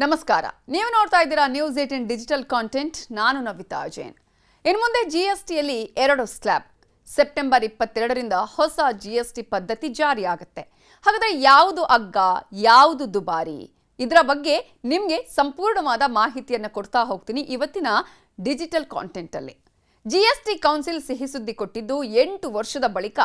ನಮಸ್ಕಾರ. ನೀವು ನೋಡ್ತಾ ಇದ್ದೀರಾ ನ್ಯೂಸ್ 18 ಡಿಜಿಟಲ್ ಕಾಂಟೆಂಟ್. ನಾನು ನವಿತಾ ಜೈನ್. ಇನ್ನು ಮುಂದೆ ಜಿಎಸ್ಟಿಯಲ್ಲಿ 2 ಸ್ಲ್ಯಾಬ್. ಸೆಪ್ಟೆಂಬರ್ 22ರಿಂದ ಹೊಸ ಜಿಎಸ್ಟಿ ಪದ್ಧತಿ ಜಾರಿಯಾಗುತ್ತೆ. ಹಾಗಾದ್ರೆ ಯಾವುದು ಅಗ್ಗ, ಯಾವುದು ದುಬಾರಿ? ಇದರ ಬಗ್ಗೆ ನಿಮಗೆ ಸಂಪೂರ್ಣವಾದ ಮಾಹಿತಿಯನ್ನು ಕೊಡ್ತಾ ಹೋಗ್ತೀನಿ ಇವತ್ತಿನ ಡಿಜಿಟಲ್ ಕಾಂಟೆಂಟ್ ಅಲ್ಲಿ. ಜಿಎಸ್ಟಿ ಕೌನ್ಸಿಲ್ ಸಿಹಿ ಸುದ್ದಿ ಕೊಟ್ಟಿದ್ದು 8 ವರ್ಷದ ಬಳಿಕ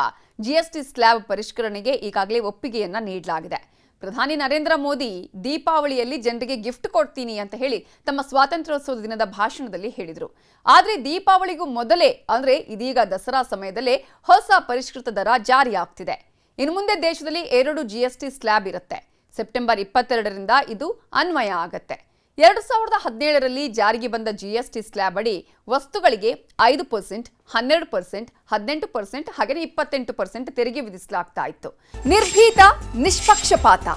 ಜಿಎಸ್ಟಿ ಸ್ಲ್ಯಾಬ್ ಪರಿಷ್ಕರಣೆಗೆ ಈಗಾಗಲೇ ಒಪ್ಪಿಗೆಯನ್ನ ನೀಡಲಾಗಿದೆ. ಪ್ರಧಾನಿ ನರೇಂದ್ರ ಮೋದಿ ದೀಪಾವಳಿಯಲ್ಲಿ ಜನರಿಗೆ ಗಿಫ್ಟ್ ಕೊಡ್ತೀನಿ ಅಂತ ಹೇಳಿ ತಮ್ಮ ಸ್ವಾತಂತ್ರ್ಯೋತ್ಸವದ ದಿನದ ಭಾಷಣದಲ್ಲಿ ಹೇಳಿದರು. ಆದರೆ ದೀಪಾವಳಿಗೂ ಮೊದಲೇ ಅಂದ್ರೆ ಇದೀಗ ದಸರಾ ಸಮಯದಲ್ಲೇ ಹೊಸ ಪರಿಷ್ಕೃತ ದರ ಜಾರಿಯಾಗ್ತಿದೆ. ಇನ್ನು ಮುಂದೆ ದೇಶದಲ್ಲಿ 2 ಜಿಎಸ್ಟಿ ಸ್ಲ್ಯಾಬ್ ಇರುತ್ತೆ. ಸೆಪ್ಟೆಂಬರ್ 22ರಿಂದ ಇದು ಅನ್ವಯ ಆಗತ್ತೆ. 2017ರಲ್ಲಿ ಜಾರಿಗೆ ಬಂದ ಜಿಎಸ್ಟಿ ಸ್ಲ್ಯಾಬ್ ಅಡಿ ವಸ್ತುಗಳಿಗೆ 5%, 12%, 18% ಹಾಗೆ 28% ತೆರಿಗೆ ವಿಧಿಸಲಾಗ್ತಾ ಇತ್ತು. ನಿರ್ಭೀತ, ನಿಷ್ಪಕ್ಷಪಾತ,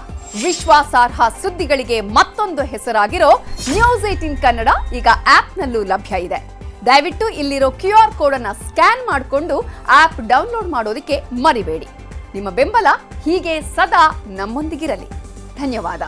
ವಿಶ್ವಾಸಾರ್ಹ ಸುದ್ದಿಗಳಿಗೆ ಮತ್ತೊಂದು ಹೆಸರಾಗಿರೋ ನ್ಯೂಸ್ 18 ಕನ್ನಡ ಈಗ ಆಪ್ನಲ್ಲೂ ಲಭ್ಯ ಇದೆ. ದಯವಿಟ್ಟು ಇಲ್ಲಿರೋ QR ಕೋಡ್ ಅನ್ನ ಸ್ಕ್ಯಾನ್ ಮಾಡಿಕೊಂಡು ಆಪ್ ಡೌನ್ಲೋಡ್ ಮಾಡೋದಕ್ಕೆ ಮರಿಬೇಡಿ. ನಿಮ್ಮ ಬೆಂಬಲ ಹೀಗೆ ಸದಾ ನಮ್ಮೊಂದಿಗಿರಲಿ. ಧನ್ಯವಾದ.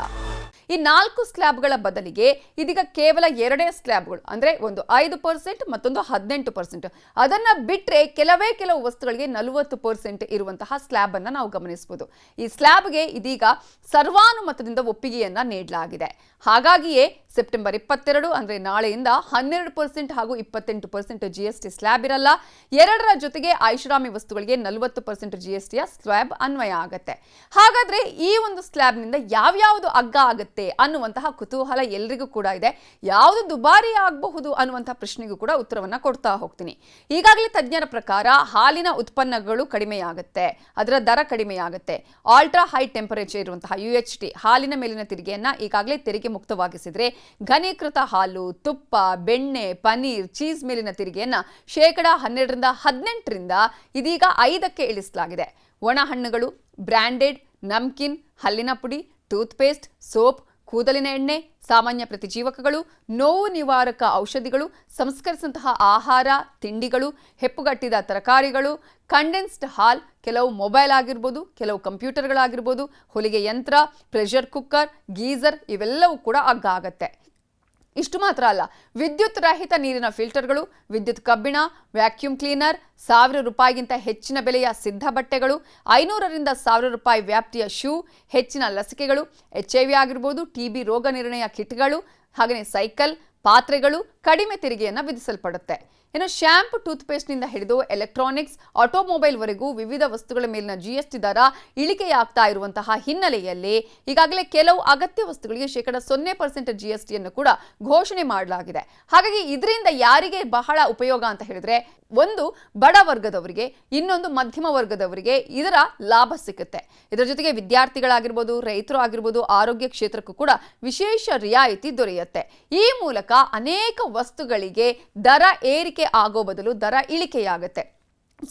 ಈ 4 ಸ್ಲ್ಯಾಬ್ಗಳ ಬದಲಿಗೆ ಇದೀಗ ಕೇವಲ 2 ಸ್ಲ್ಯಾಬ್ಗಳು, ಅಂದ್ರೆ ಒಂದು 5%, ಮತ್ತೊಂದು 18%. ಅದನ್ನ ಬಿಟ್ರೆ ಕೆಲವು ವಸ್ತುಗಳಿಗೆ 40% ಇರುವಂತಹ ಸ್ಲ್ಯಾಬ್ ಅನ್ನ ನಾವು ಗಮನಿಸಬಹುದು. ಈ ಸ್ಲ್ಯಾಬ್ಗೆ ಇದೀಗ ಸರ್ವಾನುಮತದಿಂದ ಒಪ್ಪಿಗೆಯನ್ನ ನೀಡಲಾಗಿದೆ. ಹಾಗಾಗಿಯೇ ಸೆಪ್ಟೆಂಬರ್ 22 ಅಂದ್ರೆ ನಾಳೆಯಿಂದ 12% ಹಾಗೂ 28% ಜಿಎಸ್ಟಿ ಸ್ಲ್ಯಾಬ್ ಇರಲ್ಲ. 2ರ ಜೊತೆಗೆ ಐಷಾರಾಮಿ ವಸ್ತುಗಳಿಗೆ 40% ಜಿಎಸ್ಟಿಯ ಸ್ಲ್ಯಾಬ್ ಅನ್ವಯ ಆಗುತ್ತೆ. ಹಾಗಾದ್ರೆ ಈ ಒಂದು ಸ್ಲ್ಯಾಬ್ನಿಂದ ಯಾವ್ಯಾವುದು ಅಗ್ಗ ಆಗುತ್ತೆ ಅನ್ನುವಂತಹ ಕುತೂಹಲ ಎಲ್ರಿಗೂ ಕೂಡ ಇದೆ. ಯಾವುದು ದುಬಾರಿ ಆಗಬಹುದು ಅನ್ನುವಂತಹ ಪ್ರಶ್ನೆಗೂ ಕೂಡ ಉತ್ತರವನ್ನ ಕೊಡ್ತಾ ಹೋಗ್ತೀನಿ. ಈಗಾಗಲೇ ತಜ್ಞರ ಪ್ರಕಾರ ಹಾಲಿನ ಉತ್ಪನ್ನಗಳು ಕಡಿಮೆಯಾಗುತ್ತೆ, ಅದರ ದರ ಕಡಿಮೆಯಾಗುತ್ತೆ. ಅಲ್ಟ್ರಾ ಹೈ ಟೆಂಪರೇಚರ್ ಇರುವಂತಹ UHT ಹಾಲಿನ ಮೇಲಿನ ತೆರಿಗೆಯನ್ನ ಈಗಾಗಲೇ ತೆರಿಗೆ ಮುಕ್ತವಾಗಿಸಿದ್ರೆ, ಘನೀಕೃತ ಹಾಲು, ತುಪ್ಪ, ಬೆಣ್ಣೆ, ಪನೀರ್, ಚೀಸ್ ಮೇಲಿನ ತೆರಿಗೆಯನ್ನ 12% 18% ಇದೀಗ 5ಕ್ಕೆ ಇಳಿಸಲಾಗಿದೆ. ಒಣ ಹಣ್ಣುಗಳು, ಬ್ರ್ಯಾಂಡೆಡ್, ನಮ್ಕಿನ್, ಹಲ್ಲಿನ ಪುಡಿ, ಟೂತ್ಪೇಸ್ಟ್, ಸೋಪ್, ಕೂದಲಿನ ಎಣ್ಣೆ, ಸಾಮಾನ್ಯ ಪ್ರತಿಜೀವಕಗಳು, ನೋವು ನಿವಾರಕ ಔಷಧಿಗಳು, ಸಂಸ್ಕರಿಸಿದಂತಹ ಆಹಾರ, ತಿಂಡಿಗಳು, ಹೆಪ್ಪುಗಟ್ಟಿದ ತರಕಾರಿಗಳು, ಕಂಡೆನ್ಸ್ಡ್ ಹಾಲ್, ಕೆಲವು ಮೊಬೈಲ್ ಆಗಿರ್ಬೋದು, ಕೆಲವು ಕಂಪ್ಯೂಟರ್ಗಳಾಗಿರ್ಬೋದು, ಹೊಲಿಗೆ ಯಂತ್ರ, ಪ್ರೆಷರ್ ಕುಕ್ಕರ್, ಗೀಸರ್ ಇವೆಲ್ಲವೂ ಕೂಡ ಅಗ್ಗ ಆಗತ್ತೆ. ಇಷ್ಟು ಮಾತ್ರ ಅಲ್ಲ, ವಿದ್ಯುತ್ ರಹಿತ ನೀರಿನ ಫಿಲ್ಟರ್ಗಳು, ವಿದ್ಯುತ್ ಕಬ್ಬಿಣ, ವ್ಯಾಕ್ಯೂಮ್ ಕ್ಲೀನರ್, ₹1000ಗಿಂತ ಹೆಚ್ಚಿನ ಬೆಲೆಯ ಸಿದ್ಧ ಬಟ್ಟೆಗಳು, ₹500ರಿಂದ ₹1000 ವ್ಯಾಪ್ತಿಯ ಶೂ, ಹೆಚ್ಚಿನ ಲಸಿಕೆಗಳು, HIV ಆಗಿರ್ಬೋದು, TB ರೋಗ ನಿರ್ಣಯ ಕಿಟ್ಗಳು, ಹಾಗೆಯೇ ಸೈಕಲ್, ಪಾತ್ರೆಗಳು ಕಡಿಮೆ ತೆರಿಗೆಯನ್ನು ವಿಧಿಸಲ್ಪಡುತ್ತೆ. ಇನ್ನು ಶ್ಯಾಂಪು, ಟೂತ್ಪೇಸ್ಟ್ನಿಂದ ಹಿಡಿದು ಎಲೆಕ್ಟ್ರಾನಿಕ್ಸ್, ಆಟೋಮೊಬೈಲ್ ವರೆಗೂ ವಿವಿಧ ವಸ್ತುಗಳ ಮೇಲಿನ ಜಿಎಸ್ಟಿ ದರ ಇಳಿಕೆಯಾಗ್ತಾ ಇರುವಂತಹ ಹಿನ್ನೆಲೆಯಲ್ಲಿ ಈಗಾಗಲೇ ಕೆಲವು ಅಗತ್ಯ ವಸ್ತುಗಳಿಗೆ 0% ಜಿಎಸ್ಟಿಯನ್ನು ಕೂಡ ಘೋಷಣೆ ಮಾಡಲಾಗಿದೆ. ಹಾಗಾಗಿ ಇದರಿಂದ ಯಾರಿಗೆ ಬಹಳ ಉಪಯೋಗ ಅಂತ ಹೇಳಿದ್ರೆ, ಒಂದು ಬಡ ವರ್ಗದವರಿಗೆ, ಇನ್ನೊಂದು ಮಧ್ಯಮ ವರ್ಗದವರಿಗೆ ಇದರ ಲಾಭ ಸಿಗುತ್ತೆ. ಇದರ ಜೊತೆಗೆ ವಿದ್ಯಾರ್ಥಿಗಳಾಗಿರ್ಬೋದು, ರೈತರು ಆಗಿರ್ಬೋದು, ಆರೋಗ್ಯ ಕ್ಷೇತ್ರಕ್ಕೂ ಕೂಡ ವಿಶೇಷ ರಿಯಾಯಿತಿ ದೊರೆಯುತ್ತೆ. ಈ ಮೂಲಕ ಅನೇಕ ವಸ್ತುಗಳಿಗೆ ದರ ಏರಿಕೆ ಆಗೋ ಬದಲು ದರ ಇಳಿಕೆಯಾಗುತ್ತೆ.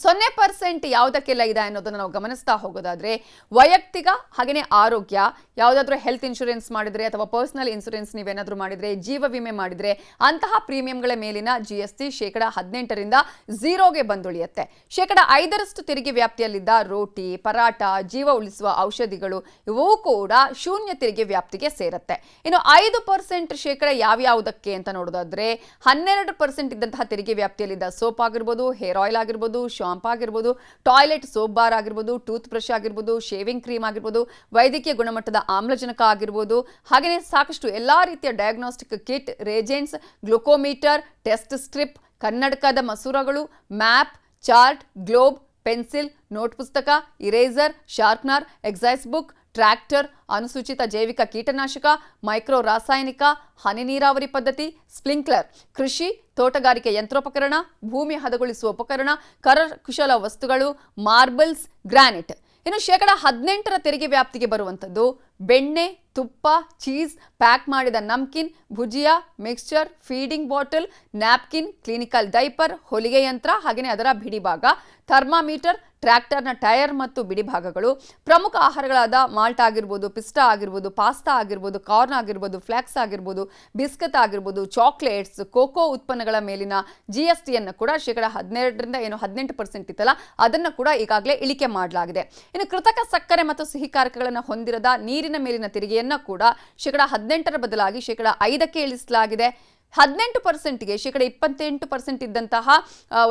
0% ಯಾವುದಕ್ಕೆಲ್ಲ ಇದೆ ಅನ್ನೋದನ್ನು ನಾವು ಗಮನಿಸ್ತಾ ಹೋಗೋದಾದ್ರೆ, ವೈಯಕ್ತಿಕ ಹಾಗೆಯೇ ಆರೋಗ್ಯ, ಯಾವುದಾದ್ರೂ ಹೆಲ್ತ್ ಇನ್ಶೂರೆನ್ಸ್ ಮಾಡಿದ್ರೆ ಅಥವಾ ಪರ್ಸನಲ್ ಇನ್ಶೂರೆನ್ಸ್ ನೀವೇನಾದ್ರೂ ಮಾಡಿದ್ರೆ, ಜೀವ ವಿಮೆ ಮಾಡಿದ್ರೆ ಅಂತಹ ಪ್ರೀಮಿಯಂಗಳ ಮೇಲಿನ ಜಿಎಸ್ಟಿ 18% 0ಗೆ ಬಂದುಳಿಯುತ್ತೆ. 5% ತೆರಿಗೆ ವ್ಯಾಪ್ತಿಯಲ್ಲಿದ್ದ ರೋಟಿ, ಪರಾಟ, ಜೀವ ಉಳಿಸುವ ಔಷಧಿಗಳು ಇವು ಕೂಡ 0 ತೆರಿಗೆ ವ್ಯಾಪ್ತಿಗೆ ಸೇರುತ್ತೆ. ಇನ್ನು 5% ಯಾವ್ಯಾವುದಕ್ಕೆ ಅಂತ ನೋಡೋದಾದ್ರೆ, 12% ಇದ್ದಂತಹ ತೆರಿಗೆ ವ್ಯಾಪ್ತಿಯಲ್ಲಿದ್ದ ಸೋಪ್ ಆಗಿರ್ಬೋದು, ಹೇರ್ ಆಯಿಲ್ ಆಗಿರ್ಬೋದು, ಶಾಂಪೂ ಆಗಿರ್ಬೋದು, ಟಾಯ್ಲೆಟ್ ಸೋಪ್ ಬಾರ್ ಆಗಿರ್ಬೋದು, ಟೂತ್ ಬ್ರಷ್ ಆಗಿರ್ಬೋದು, ಶೇವಿಂಗ್ ಕ್ರೀಮ್ ಆಗಿರ್ಬೋದು, ವೈದ್ಯಕೀಯ ಗುಣಮಟ್ಟದ ಆಮ್ಲಜನಕ ಆಗಿರ್ಬೋದು, ಹಾಗೆಯೇ ಸಾಕಷ್ಟು ಎಲ್ಲಾ ರೀತಿಯ diagnostic kit, reagents, glucometer, test strip, ಕನ್ನಡಕದ ಮಸೂರಗಳು, map, chart, globe, pencil, note ಪುಸ್ತಕ, eraser, sharpener, exercise book, tractor, ಅನುಸೂಚಿತ ಜೈವಿಕ ಕೀಟನಾಶಕ, ಮೈಕ್ರೋ ರಾಸಾಯನಿಕ, ಹನಿ ನೀರಾವರಿ ಪದ್ಧತಿ, ಸ್ಪ್ರಿಂಕ್ಲರ್, ಕೃಷಿ, ತೋಟಗಾರಿಕೆ ಯಂತ್ರೋಪಕರಣ, ಭೂಮಿ ಹದಗೊಳಿಸುವ ಉಪಕರಣ, ಕರಕುಶಲ ವಸ್ತುಗಳು, ಮಾರ್ಬಲ್ಸ್, ಗ್ರಾನೈಟ್. ಇನ್ನು 18% ತೆರಿಗೆ ವ್ಯಾಪ್ತಿಗೆ ಬರುವಂಥದ್ದು ಬೆಣ್ಣೆ, ತುಪ್ಪ, ಚೀಸ್, ಪ್ಯಾಕ್ ಮಾಡಿದ namkeen, bhujia, mixture, feeding bottle, napkin, clinical diaper, ಹೊಲಿಗೆ ಯಂತ್ರ ಹಾಗೆಯೇ ಅದರ ಬಿಡಿಭಾಗ, ಥರ್ಮಾಮೀಟರ್, ಟ್ರ್ಯಾಕ್ಟರ್ನ ಟೈರ್ ಮತ್ತು ಬಿಡಿಭಾಗಗಳು, ಪ್ರಮುಖ ಆಹಾರಗಳಾದ ಮಾಲ್ಟ್ ಆಗಿರ್ಬೋದು, ಪಿಸ್ಟಾ ಆಗಿರ್ಬೋದು, ಪಾಸ್ತಾ ಆಗಿರ್ಬೋದು, ಕಾರ್ನ್ ಆಗಿರ್ಬೋದು, ಫ್ಲಾಕ್ಸ್ ಆಗಿರ್ಬೋದು, ಬಿಸ್ಕತ್ ಆಗಿರ್ಬೋದು, ಚಾಕ್ಲೇಟ್ಸ್, ಕೋಕೋ ಉತ್ಪನ್ನಗಳ ಮೇಲಿನ GSTಯನ್ನು ಕೂಡ ಶೇಕಡ 12ರಿಂದ 18% ಇತ್ತಲ್ಲ ಅದನ್ನು ಕೂಡ ಈಗಾಗಲೇ ಇಳಿಕೆ ಮಾಡಲಾಗಿದೆ. ಇನ್ನು ಕೃತಕ ಸಕ್ಕರೆ ಮತ್ತು ಸಿಹಿಕಾರಕಗಳನ್ನು ಹೊಂದಿರದ ನೀರಿನ ಮೇಲಿನ ತೆರಿಗೆಯನ್ನು ಕೂಡ ಶೇಕಡ 18ರ ಬದಲಾಗಿ ಶೇಕಡ 5ಕ್ಕೆ ಇಳಿಸಲಾಗಿದೆ. 18%ಗೆ ಶೇಕಡ 28% ಇದ್ದಂತಹ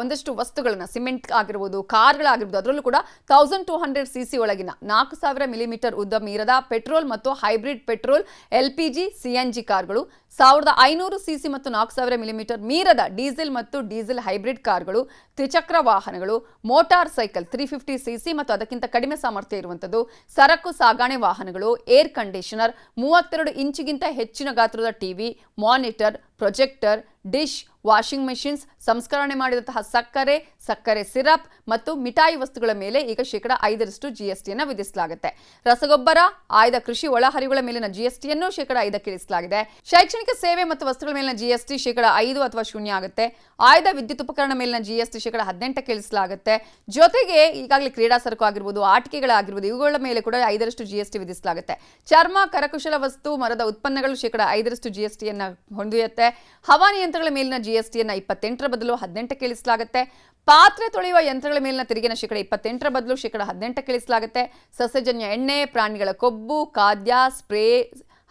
ಒಂದಷ್ಟು ವಸ್ತುಗಳನ್ನ, ಸಿಮೆಂಟ್ ಆಗಿರ್ಬೋದು, ಕಾರ್ಗಳಾಗಿರ್ಬೋದು, ಅದರಲ್ಲೂ ಕೂಡ 1200 cc ಒಳಗಿನ 4000 ಮಿಲಿಮೀಟರ್ ಉದ್ದ ಮೀರದ ಪೆಟ್ರೋಲ್ ಮತ್ತು ಹೈಬ್ರಿಡ್ ಪೆಟ್ರೋಲ್, LPG, CNG ಕಾರ್ಗಳು, 1500 cc ಮತ್ತು 4000 ಮಿಲಿಮೀಟರ್ ಮೀರದ ಡೀಸೆಲ್ ಮತ್ತು ಡೀಸೆಲ್ ಹೈಬ್ರಿಡ್ ಕಾರ್ಗಳು, ತ್ರಿಚಕ್ರ ವಾಹನಗಳು, ಮೋಟಾರ್ ಸೈಕಲ್ 350 cc ಮತ್ತು ಅದಕ್ಕಿಂತ ಕಡಿಮೆ ಸಾಮರ್ಥ್ಯ ಇರುವಂಥದ್ದು, ಸರಕು ಸಾಗಣೆ ವಾಹನಗಳು, ಏರ್ ಕಂಡೀಷನರ್, 32 ಇಂಚಿಗಿಂತ ಹೆಚ್ಚಿನ ಗಾತ್ರದ TV, monitor, projector, dish, washing machines, ಸಂಸ್ಕರಣೆ ಮಾಡಿದಂತಹ ಸಕ್ಕರೆ, ಸಕ್ಕರೆ ಸಿರಪ್ ಮತ್ತು ಮಿಠಾಯಿ ವಸ್ತುಗಳ ಮೇಲೆ ಈಗ ಶೇಕಡ 5ರಷ್ಟು GSTಯನ್ನು ವಿಧಿಸಲಾಗುತ್ತೆ. ರಸಗೊಬ್ಬರ, ಆಯ್ದ ಕೃಷಿ ಒಳಹರಿವುಗಳ ಮೇಲಿನ GSTಯನ್ನು ಶೇಕಡ 5ಕ್ಕೆ ಇಳಿಸಲಾಗಿದೆ. ಶೈಕ್ಷಣಿಕ ಸೇವೆ ಮತ್ತು ವಸ್ತುಗಳ ಮೇಲಿನ GST ಶೇಕಡ 5 ಅಥವಾ 0 ಆಗುತ್ತೆ. ಆಯ್ದ ವಿದ್ಯುತ್ ಉಪಕರಣ ಮೇಲಿನ GST ಶೇಕಡ 18ಕ್ಕೆ ಇಳಿಸಲಾಗುತ್ತೆ. ಜೊತೆಗೆ ಈಗಾಗಲೇ ಕ್ರೀಡಾ ಸರಕು ಆಗಿರ್ಬೋದು, ಆಟಿಕೆಗಳಾಗಿರ್ಬೋದು, ಇವುಗಳ ಮೇಲೆ ಕೂಡ 5ರಷ್ಟು GST ವಿಧಿಸಲಾಗುತ್ತೆ. ಚರ್ಮ, ಕರಕುಶಲ ವಸ್ತು, ಮರದ ಉತ್ಪನ್ನಗಳು ಶೇಕಡ 5ರಷ್ಟು GSTಯನ್ನು ಹೊಂದಿರುತ್ತೆ. ಹವಾನಿಯಂತ್ರಗಳ ಮೇಲಿನ GSTಯನ್ನು 28ರ ಬದಲು 18ಕ್ಕೆ ಇಳಿಸಲಾಗುತ್ತೆ. ಪಾತ್ರೆ ತೊಳೆಯುವ ಯಂತ್ರಗಳ ಮೇಲಿನ ತೆರಿಗೆನ ಶೇಕಡ 28ರ ಬದಲು ಶೇಕಡ 18ಕ್ಕೆ ಇಳಿಸಲಾಗುತ್ತೆ. ಸಸ್ಯಜನ್ಯ ಎಣ್ಣೆ, ಪ್ರಾಣಿಗಳ ಕೊಬ್ಬು, ಖಾದ್ಯ, ಸ್ಪ್ರೇ,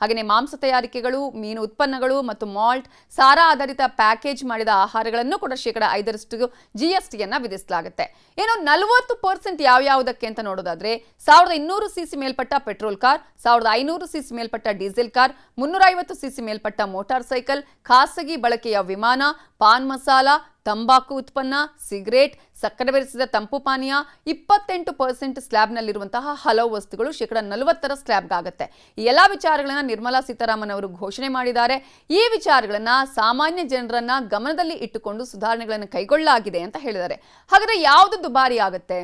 ಹಾಗೆಯೇ ಮಾಂಸ ತಯಾರಿಕೆಗಳು, ಮೀನು ಉತ್ಪನ್ನಗಳು ಮತ್ತು ಮಾಲ್ಟ್, ಸಾರಾ ಆಧಾರಿತ ಪ್ಯಾಕೇಜ್ ಮಾಡಿದ ಆಹಾರಗಳನ್ನು ಕೂಡ ಶೇಕಡ 5ರಷ್ಟು GSTಯನ್ನು ವಿಧಿಸಲಾಗುತ್ತೆ. ಏನು 40% ಯಾವ್ಯಾವುದಕ್ಕೆ ಅಂತ ನೋಡೋದಾದ್ರೆ 1200 cc ಮೇಲ್ಪಟ್ಟ ಪೆಟ್ರೋಲ್ ಕಾರ್, 1500 cc ಮೇಲ್ಪಟ್ಟ ಡೀಸೆಲ್ ಕಾರ್, 350 cc ಮೇಲ್ಪಟ್ಟ ಮೋಟಾರ್ ಸೈಕಲ್, ಖಾಸಗಿ ಬಳಕೆಯ ವಿಮಾನ, ಪಾನ್ ಮಸಾಲ, ತಂಬಾಕು ಉತ್ಪನ್ನ, ಸಿಗರೇಟ್, ಸಕ್ಕರೆ ಬೆರೆಸಿದ ತಂಪು ಪಾನೀಯ, 28% ಸ್ಲ್ಯಾಬ್ನಲ್ಲಿರುವಂತಹ ಹಲವು ವಸ್ತುಗಳು ಶೇಕಡ 40ರ ಸ್ಲ್ಯಾಬ್ಗಾಗುತ್ತೆ. ಈ ಎಲ್ಲ ವಿಚಾರಗಳನ್ನ ನಿರ್ಮಲಾ ಸೀತಾರಾಮನ್ ಅವರು ಘೋಷಣೆ ಮಾಡಿದ್ದಾರೆ. ಈ ವಿಚಾರಗಳನ್ನ ಸಾಮಾನ್ಯ ಜನರನ್ನ ಗಮನದಲ್ಲಿ ಇಟ್ಟುಕೊಂಡು ಸುಧಾರಣೆಗಳನ್ನು ಕೈಗೊಳ್ಳಲಾಗಿದೆ ಅಂತ ಹೇಳಿದ್ದಾರೆ. ಹಾಗಾದ್ರೆ ಯಾವುದು ದುಬಾರಿ ಆಗುತ್ತೆ?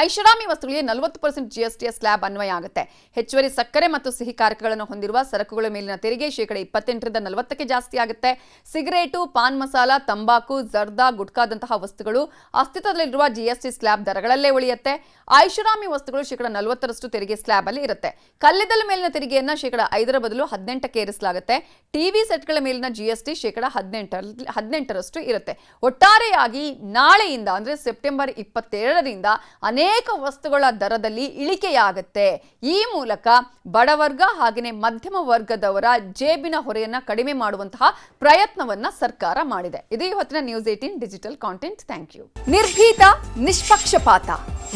ಐಷಾರಾಮಿ ವಸ್ತುಗಳಿಗೆ 40% GSTಯ ಸ್ಲ್ಯಾಬ್ ಅನ್ವಯ ಆಗುತ್ತೆ. ಹೆಚ್ಚುವರಿ ಸಕ್ಕರೆ ಮತ್ತು ಸಿಹಿಕಾರಕಗಳನ್ನು ಹೊಂದಿರುವ ಸರಕುಗಳ ಮೇಲಿನ ತೆರಿಗೆ ಶೇಕಡ 28ರಿಂದ 40ಕ್ಕೆ ಜಾಸ್ತಿ ಆಗುತ್ತೆ. ಸಿಗರೇಟು, ಪಾನ್ ಮಸಾಲ, ತಂಬಾಕು, ಜರ್ದಾ, ಗುಟ್ಕಾದಂತಹ ವಸ್ತುಗಳು ಅಸ್ತಿತ್ವದಲ್ಲಿರುವ GST ಸ್ಲ್ಯಾಬ್ ದರಗಳಲ್ಲೇ ಉಳಿಯುತ್ತೆ. ಐಷಾರಾಮಿ ವಸ್ತುಗಳು ಶೇಕಡ 40ರಷ್ಟು ತೆರಿಗೆ ಸ್ಲ್ಯಾಬ್ ಅಲ್ಲಿ ಇರುತ್ತೆ. ಕಲ್ಲಿದ್ದಲು ಮೇಲಿನ ತೆರಿಗೆಯನ್ನ ಶೇಕಡ 5ರ ಬದಲು 18ಕ್ಕೆ ಏರಿಸಲಾಗುತ್ತೆ. ಟಿವಿ ಸೆಟ್ಗಳ ಮೇಲಿನ GST ಶೇಕಡ 18ರಷ್ಟು ಇರುತ್ತೆ. ಒಟ್ಟಾರೆಯಾಗಿ ನಾಳೆಯಿಂದ ಅಂದ್ರೆ ಸೆಪ್ಟೆಂಬರ್ 22ರಿಂದ ಅನೇಕ ವಸ್ತುಗಳ ದರದಲ್ಲಿ ಇಳಿಕೆಯಾಗುತ್ತೆ. ಈ ಮೂಲಕ ಬಡವರ್ಗ ಹಾಗೆಯೇ ಮಧ್ಯಮ ವರ್ಗದವರ ಜೇಬಿನ ಹೊರೆಯನ್ನ ಕಡಿಮೆ ಮಾಡುವಂತಹ ಪ್ರಯತ್ನವನ್ನ ಸರ್ಕಾರ ಮಾಡಿದೆ. ಇದು ಇವತ್ತಿನ news 18 digital content. Thank you. ನಿರ್ಭೀತ, ನಿಷ್ಪಕ್ಷಪಾತ,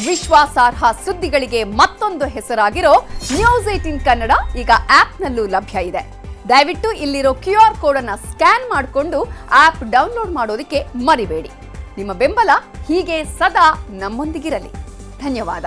ವಿಶ್ವಾಸಾರ್ಹ ಸುದ್ದಿಗಳಿಗೆ ಮತ್ತೊಂದು ಹೆಸರಾಗಿರೋ ನ್ಯೂಸ್ 18 ಕನ್ನಡ ಈಗ ಆಪ್ನಲ್ಲೂ ಲಭ್ಯ ಇದೆ. ದಯವಿಟ್ಟು ಇಲ್ಲಿರೋ QR ಕೋಡ್ ಅನ್ನ ಸ್ಕ್ಯಾನ್ ಮಾಡಿಕೊಂಡು ಆಪ್ ಡೌನ್ಲೋಡ್ ಮಾಡೋದಕ್ಕೆ ಮರಿಬೇಡಿ. ನಿಮ್ಮ ಬೆಂಬಲ ಹೀಗೆ ಸದಾ ನಮ್ಮೊಂದಿಗಿರಲಿ. ಧನ್ಯವಾದ.